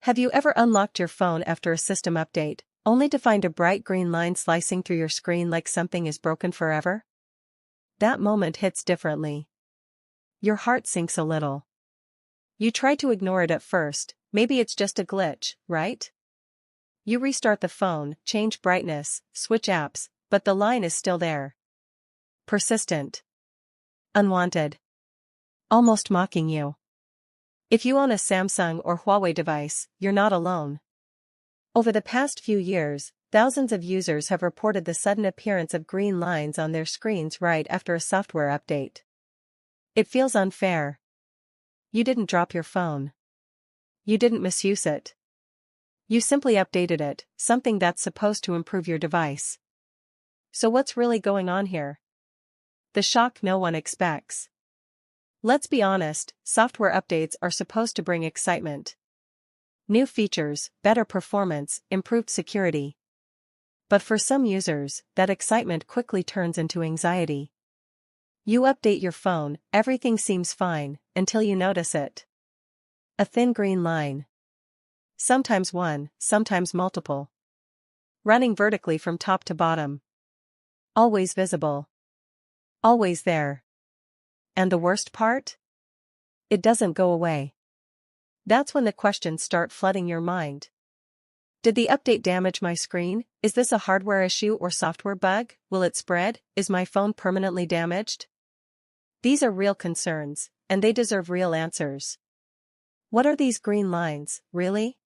Have you ever unlocked your phone after a system update, only to find a bright green line slicing through your screen like something is broken forever? That moment hits differently. Your heart sinks a little. You try to ignore it at first, maybe it's just a glitch, right? You restart the phone, change brightness, switch apps, but the line is still there. Persistent. Unwanted. Almost mocking you. If you own a Samsung or Huawei device, you're not alone. Over the past few years, thousands of users have reported the sudden appearance of green lines on their screens right after a software update. It feels unfair. You didn't drop your phone. You didn't misuse it. You simply updated it, something that's supposed to improve your device. So what's really going on here? The shock no one expects. Let's be honest, software updates are supposed to bring excitement. New features, better performance, improved security. But for some users, that excitement quickly turns into anxiety. You update your phone, everything seems fine, until you notice it. A thin green line. Sometimes one, sometimes multiple. Running vertically from top to bottom. Always visible. Always there. And the worst part? It doesn't go away. That's when the questions start flooding your mind. Did the update damage my screen? Is this a hardware issue or software bug? Will it spread? Is my phone permanently damaged? These are real concerns, and they deserve real answers. What are these green lines, really?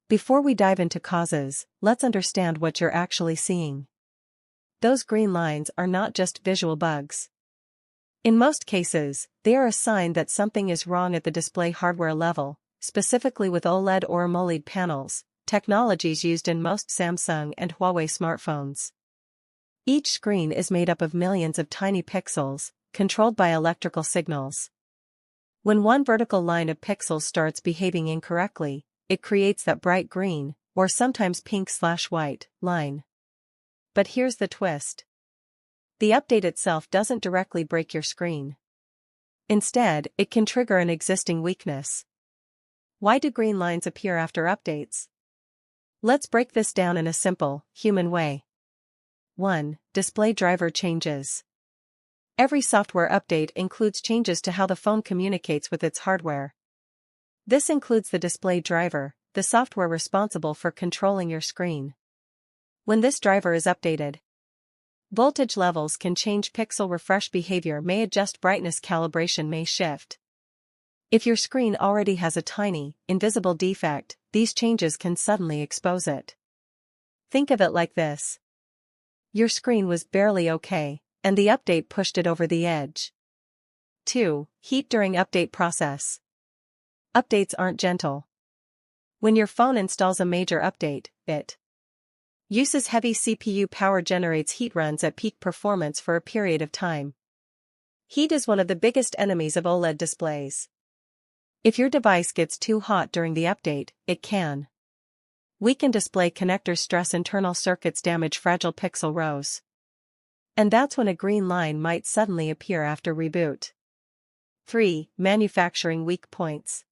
Before we dive into causes, let's understand what you're actually seeing. Those green lines are not just visual bugs. In most cases, they are a sign that something is wrong at the display hardware level, specifically with OLED or AMOLED panels, technologies used in most Samsung and Huawei smartphones. Each screen is made up of millions of tiny pixels, controlled by electrical signals. When one vertical line of pixels starts behaving incorrectly, it creates that bright green, or sometimes pink/white, line. But here's the twist. The update itself doesn't directly break your screen. Instead, it can trigger an existing weakness. Why do green lines appear after updates? Let's break this down in a simple, human way. 1. Display driver changes. Every software update includes changes to how the phone communicates with its hardware. This includes the display driver, the software responsible for controlling your screen. When this driver is updated, voltage levels can change, pixel refresh behavior may adjust, brightness calibration may shift. If your screen already has a tiny, invisible defect, these changes can suddenly expose it. Think of it like this. Your screen was barely okay, and the update pushed it over the edge. 2. Heat during update process. Updates aren't gentle. When your phone installs a major update, it uses heavy CPU power, generates heat, runs at peak performance for a period of time. Heat is one of the biggest enemies of OLED displays. If your device gets too hot during the update, it can weaken display connectors, stress internal circuits, damage fragile pixel rows. And that's when a green line might suddenly appear after reboot. 3. Manufacturing weak points.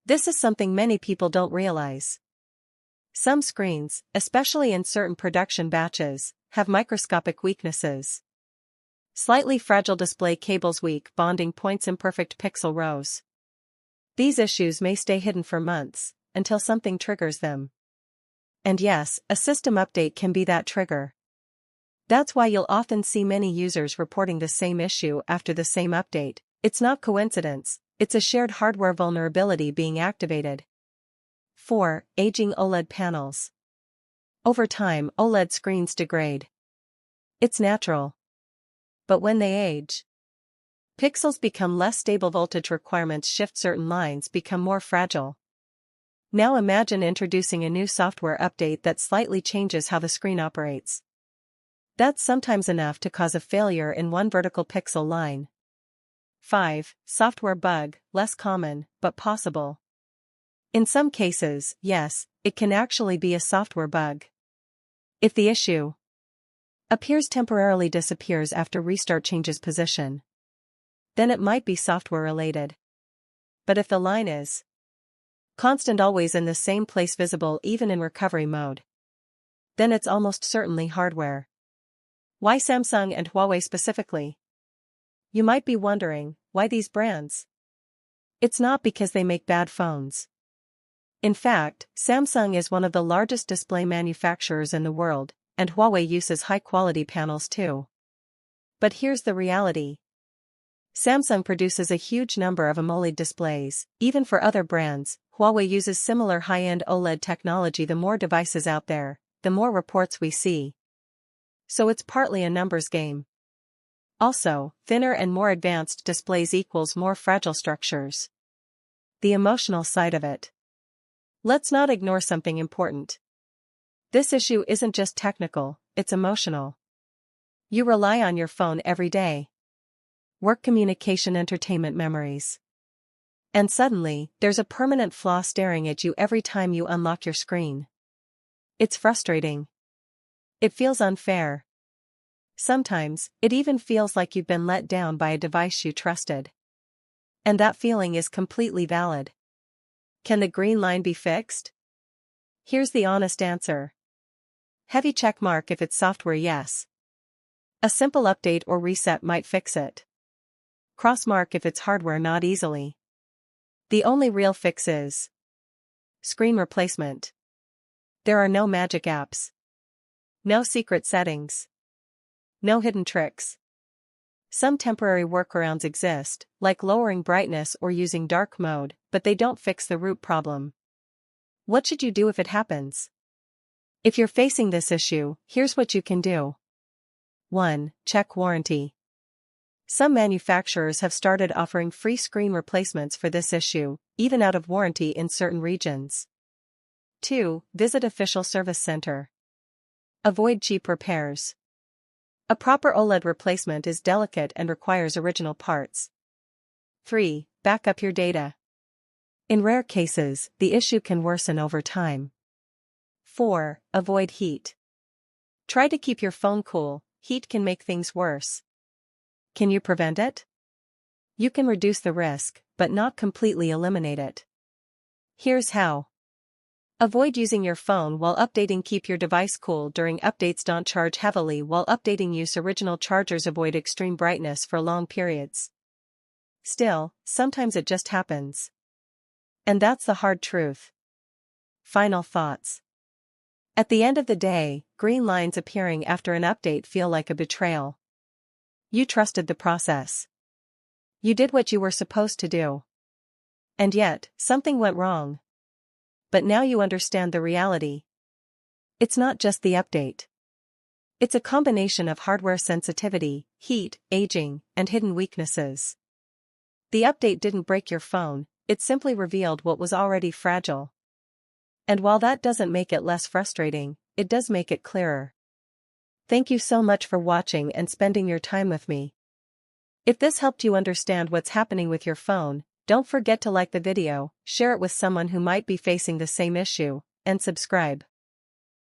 This is something many people don't realize. Some screens, especially in certain production batches, have microscopic weaknesses. Slightly fragile display cables, weak bonding points, imperfect pixel rows. These issues may stay hidden for months, until something triggers them. And yes, a system update can be that trigger. That's why you'll often see many users reporting the same issue after the same update. It's not coincidence, it's a shared hardware vulnerability being activated. 4. Aging OLED panels. Over time, OLED screens degrade. It's natural. But when they age, pixels become less stable, voltage requirements shift, certain lines become more fragile. Now imagine introducing a new software update that slightly changes how the screen operates. That's sometimes enough to cause a failure in one vertical pixel line. 5. Software bug, less common, but possible. In some cases, yes, it can actually be a software bug. If the issue appears temporarily, disappears after restart, changes position, then it might be software related. But if the line is Constant, always in the same place, visible even in recovery mode. Then it's almost certainly hardware. Why Samsung and Huawei specifically? You might be wondering, why these brands? It's not because they make bad phones. In fact, Samsung is one of the largest display manufacturers in the world, and Huawei uses high-quality panels too. But here's the reality. Samsung produces a huge number of AMOLED displays. Even for other brands, Huawei uses similar high-end OLED technology. The more devices out there, the more reports we see. So it's partly a numbers game. Also, thinner and more advanced displays equals more fragile structures. The emotional side of it. Let's not ignore something important. This issue isn't just technical, it's emotional. You rely on your phone every day. Work, communication, entertainment, memories. And suddenly, there's a permanent flaw staring at you every time you unlock your screen. It's frustrating. It feels unfair. Sometimes, it even feels like you've been let down by a device you trusted. And that feeling is completely valid. Can the green line be fixed? Here's the honest answer. Heavy check mark if it's software, yes. A simple update or reset might fix it. Cross mark if it's hardware, not easily. The only real fix is screen replacement. There are no magic apps. No secret settings. No hidden tricks. Some temporary workarounds exist, like lowering brightness or using dark mode, but they don't fix the root problem. What should you do if it happens? If you're facing this issue, here's what you can do. 1. Check warranty. Some manufacturers have started offering free screen replacements for this issue, even out of warranty in certain regions. 2. Visit official service center. Avoid cheap repairs. A proper OLED replacement is delicate and requires original parts. 3. Back up your data. In rare cases, the issue can worsen over time. 4. Avoid heat. Try to keep your phone cool. Heat can make things worse. Can you prevent it? You can reduce the risk, but not completely eliminate it. Here's how. Avoid using your phone while updating. Keep your device cool during updates. Don't charge heavily while updating. Use original chargers. Avoid extreme brightness for long periods. Still, sometimes it just happens. And that's the hard truth. Final thoughts. At the end of the day, green lines appearing after an update feel like a betrayal. You trusted the process. You did what you were supposed to do. And yet, something went wrong. But now you understand the reality. It's not just the update. It's a combination of hardware sensitivity, heat, aging, and hidden weaknesses. The update didn't break your phone, it simply revealed what was already fragile. And while that doesn't make it less frustrating, it does make it clearer. Thank you so much for watching and spending your time with me. If this helped you understand what's happening with your phone, don't forget to like the video, share it with someone who might be facing the same issue, and subscribe.